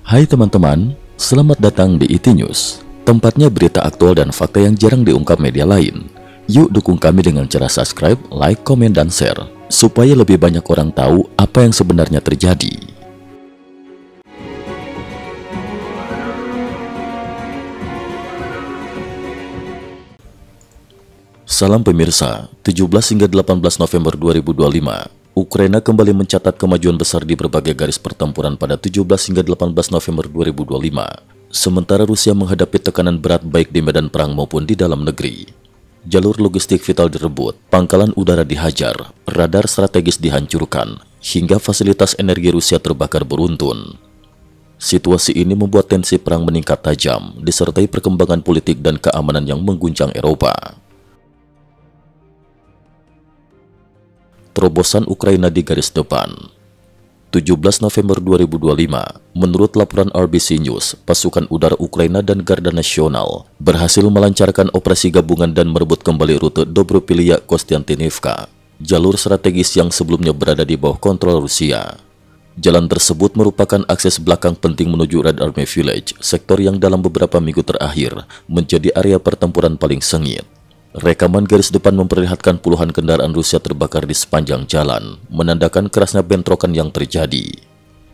Hai teman-teman, selamat datang di IT News, tempatnya berita aktual dan fakta yang jarang diungkap media lain. Yuk dukung kami dengan cara subscribe, like, komen, dan share, supaya lebih banyak orang tahu apa yang sebenarnya terjadi. Salam pemirsa, 17 hingga 18 November 2025, Ukraina kembali mencatat kemajuan besar di berbagai garis pertempuran pada 17 hingga 18 November 2025. Sementara Rusia menghadapi tekanan berat baik di medan perang maupun di dalam negeri. Jalur logistik vital direbut, pangkalan udara dihajar, radar strategis dihancurkan, hingga fasilitas energi Rusia terbakar beruntun. Situasi ini membuat tensi perang meningkat tajam, disertai perkembangan politik dan keamanan yang mengguncang Eropa. Terobosan Ukraina di garis depan. 17 November 2025, menurut laporan RBC News, pasukan udara Ukraina dan Garda Nasional berhasil melancarkan operasi gabungan dan merebut kembali rute Dobropilia-Kostiantynivka, jalur strategis yang sebelumnya berada di bawah kontrol Rusia. Jalan tersebut merupakan akses belakang penting menuju Red Army Village, sektor yang dalam beberapa minggu terakhir menjadi area pertempuran paling sengit. Rekaman garis depan memperlihatkan puluhan kendaraan Rusia terbakar di sepanjang jalan, menandakan kerasnya bentrokan yang terjadi.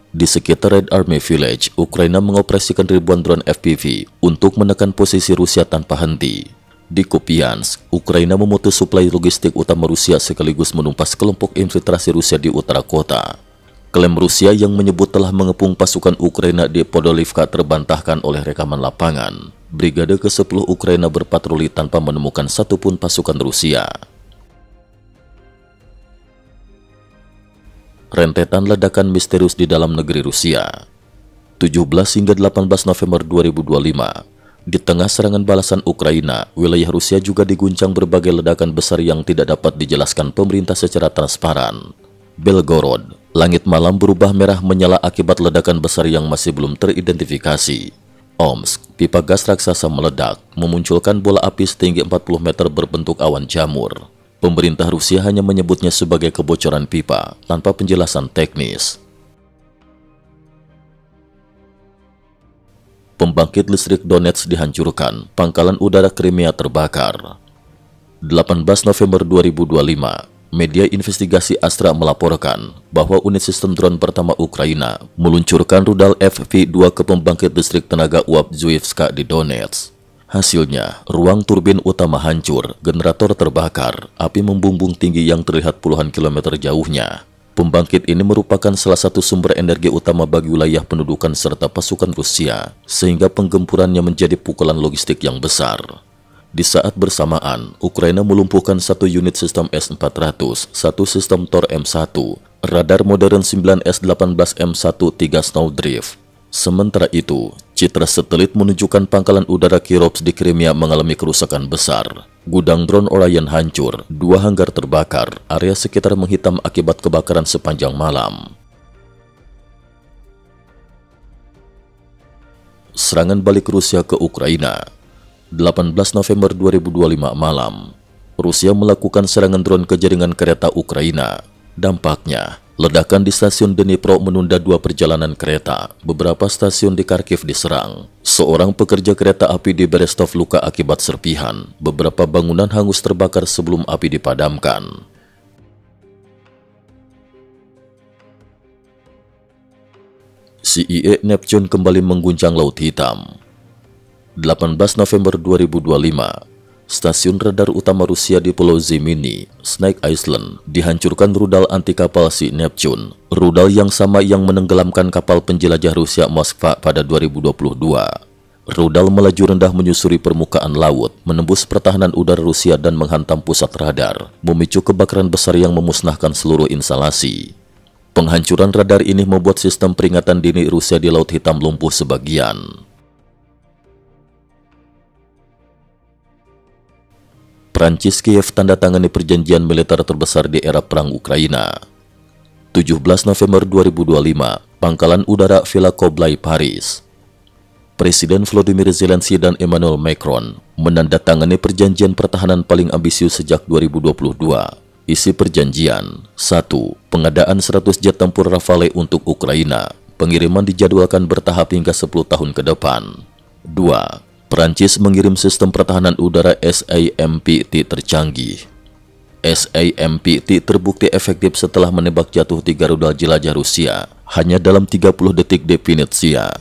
Di sekitar Red Army Village, Ukraina mengoperasikan ribuan drone FPV untuk menekan posisi Rusia tanpa henti. Di Kupiansk, Ukraina memutus suplai logistik utama Rusia sekaligus menumpas kelompok infiltrasi Rusia di utara kota. Klaim Rusia yang menyebut telah mengepung pasukan Ukraina di Podolivka terbantahkan oleh rekaman lapangan. Brigade ke-10 Ukraina berpatroli tanpa menemukan satupun pasukan Rusia. Rentetan ledakan misterius di dalam negeri Rusia. 17 hingga 18 November 2025, di tengah serangan balasan Ukraina, wilayah Rusia juga diguncang berbagai ledakan besar yang tidak dapat dijelaskan pemerintah secara transparan. Belgorod, langit malam berubah merah menyala akibat ledakan besar yang masih belum teridentifikasi. Omsk, pipa gas raksasa meledak, memunculkan bola api setinggi 40 meter berbentuk awan jamur. Pemerintah Rusia hanya menyebutnya sebagai kebocoran pipa, tanpa penjelasan teknis. Pembangkit listrik Donetsk dihancurkan, pangkalan udara Crimea terbakar. 18 November 2025, media investigasi Astra melaporkan bahwa unit sistem drone pertama Ukraina meluncurkan rudal FV-2 ke pembangkit listrik tenaga uap Zhuivska di Donetsk. Hasilnya, ruang turbin utama hancur, generator terbakar, api membumbung tinggi yang terlihat puluhan kilometer jauhnya. Pembangkit ini merupakan salah satu sumber energi utama bagi wilayah pendudukan serta pasukan Rusia, sehingga penggempurannya menjadi pukulan logistik yang besar. Di saat bersamaan, Ukraina melumpuhkan satu unit sistem S-400, satu sistem Tor M1, radar modern 9S-18M1 3 Snowdrift. Sementara itu, citra satelit menunjukkan pangkalan udara Kirovsk di Crimea mengalami kerusakan besar. Gudang drone Orion hancur, 2 hanggar terbakar, area sekitar menghitam akibat kebakaran sepanjang malam. Serangan balik Rusia ke Ukraina. 18 November 2025 malam, Rusia melakukan serangan drone ke jaringan kereta Ukraina. Dampaknya, ledakan di stasiun Dnipro menunda 2 perjalanan kereta. Beberapa stasiun di Kharkiv diserang. Seorang pekerja kereta api di Berestov luka akibat serpihan. Beberapa bangunan hangus terbakar sebelum api dipadamkan. CIE Neptune kembali mengguncang Laut Hitam. 18 November 2025, stasiun radar utama Rusia di Pulau Zemini, Snake Island, dihancurkan rudal anti kapal si Neptune, rudal yang sama yang menenggelamkan kapal penjelajah Rusia Moskva pada 2022. Rudal melaju rendah menyusuri permukaan laut, menembus pertahanan udara Rusia dan menghantam pusat radar, memicu kebakaran besar yang memusnahkan seluruh instalasi. Penghancuran radar ini membuat sistem peringatan dini Rusia di Laut Hitam lumpuh sebagian. Prancis Kiev tanda tangani perjanjian militer terbesar di era perang Ukraina. 17 November 2025, pangkalan udara Villa Koblai, Paris. Presiden Volodymyr Zelensky dan Emmanuel Macron menandatangani perjanjian pertahanan paling ambisius sejak 2022. Isi perjanjian: 1. Pengadaan 100 jet tempur Rafale untuk Ukraina. Pengiriman dijadwalkan bertahap hingga 10 tahun ke depan. 2. Perancis mengirim sistem pertahanan udara SAMPT tercanggih. SAMPT terbukti efektif setelah menembak jatuh 3 rudal jelajah Rusia hanya dalam 30 detik definitsia.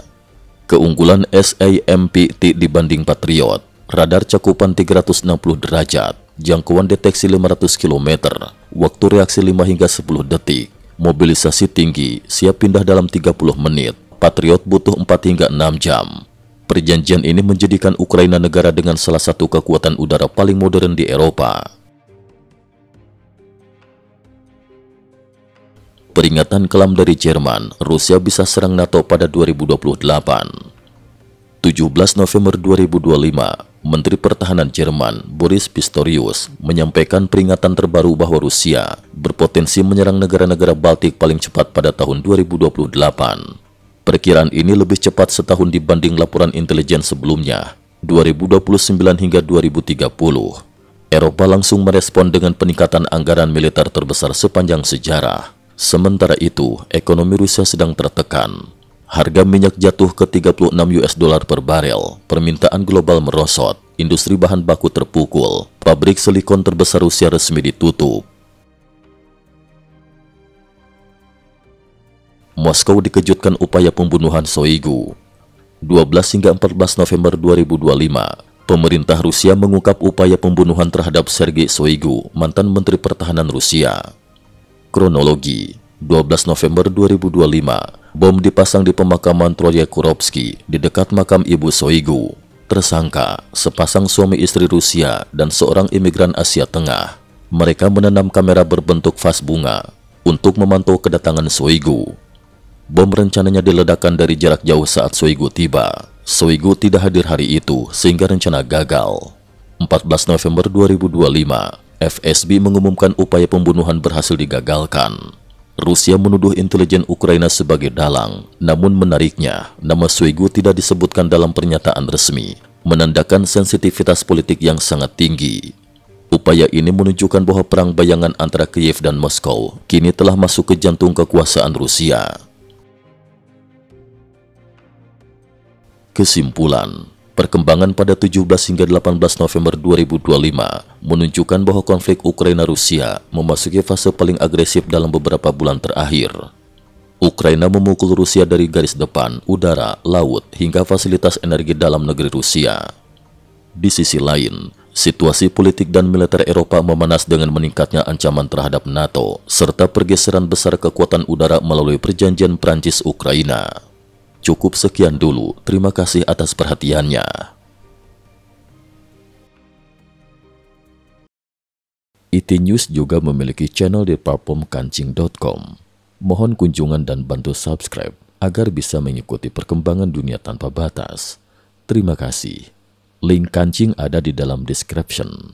Keunggulan SAMPT dibanding Patriot, radar cakupan 360 derajat, jangkauan deteksi 500 km, waktu reaksi 5 hingga 10 detik, mobilisasi tinggi, siap pindah dalam 30 menit, Patriot butuh 4 hingga 6 jam. Perjanjian ini menjadikan Ukraina negara dengan salah satu kekuatan udara paling modern di Eropa. Peringatan kelam dari Jerman, Rusia bisa serang NATO pada 2028. 17 November 2025, Menteri Pertahanan Jerman Boris Pistorius menyampaikan peringatan terbaru bahwa Rusia berpotensi menyerang negara-negara Baltik paling cepat pada tahun 2028. Perkiraan ini lebih cepat setahun dibanding laporan intelijen sebelumnya, 2029 hingga 2030. Eropa langsung merespon dengan peningkatan anggaran militer terbesar sepanjang sejarah. Sementara itu, ekonomi Rusia sedang tertekan. Harga minyak jatuh ke 36 US dollar per barel, permintaan global merosot, industri bahan baku terpukul, pabrik silikon terbesar Rusia resmi ditutup. Moskow dikejutkan upaya pembunuhan Shoigu. 12 hingga 14 November 2025, pemerintah Rusia mengungkap upaya pembunuhan terhadap Sergei Shoigu, mantan Menteri Pertahanan Rusia. Kronologi: 12 November 2025, bom dipasang di pemakaman Troyekurovsky di dekat makam ibu Shoigu. Tersangka, sepasang suami istri Rusia dan seorang imigran Asia Tengah. Mereka menanam kamera berbentuk vas bunga untuk memantau kedatangan Shoigu. Bom rencananya diledakkan dari jarak jauh saat Shoigu tiba. Shoigu tidak hadir hari itu sehingga rencana gagal. 14 November 2025, FSB mengumumkan upaya pembunuhan berhasil digagalkan. Rusia menuduh intelijen Ukraina sebagai dalang, namun menariknya, nama Shoigu tidak disebutkan dalam pernyataan resmi, menandakan sensitivitas politik yang sangat tinggi. Upaya ini menunjukkan bahwa perang bayangan antara Kiev dan Moskow kini telah masuk ke jantung kekuasaan Rusia. Kesimpulan: perkembangan pada 17 hingga 18 November 2025 menunjukkan bahwa konflik Ukraina-Rusia memasuki fase paling agresif dalam beberapa bulan terakhir. Ukraina memukul Rusia dari garis depan, udara, laut, hingga fasilitas energi dalam negeri Rusia. Di sisi lain, situasi politik dan militer Eropa memanas dengan meningkatnya ancaman terhadap NATO, serta pergeseran besar kekuatan udara melalui perjanjian Prancis-Ukraina. Cukup sekian dulu, terima kasih atas perhatiannya. IT News juga memiliki channel di platform kancing.com. Mohon kunjungan dan bantu subscribe agar bisa mengikuti perkembangan dunia tanpa batas. Terima kasih. Link kancing ada di dalam description.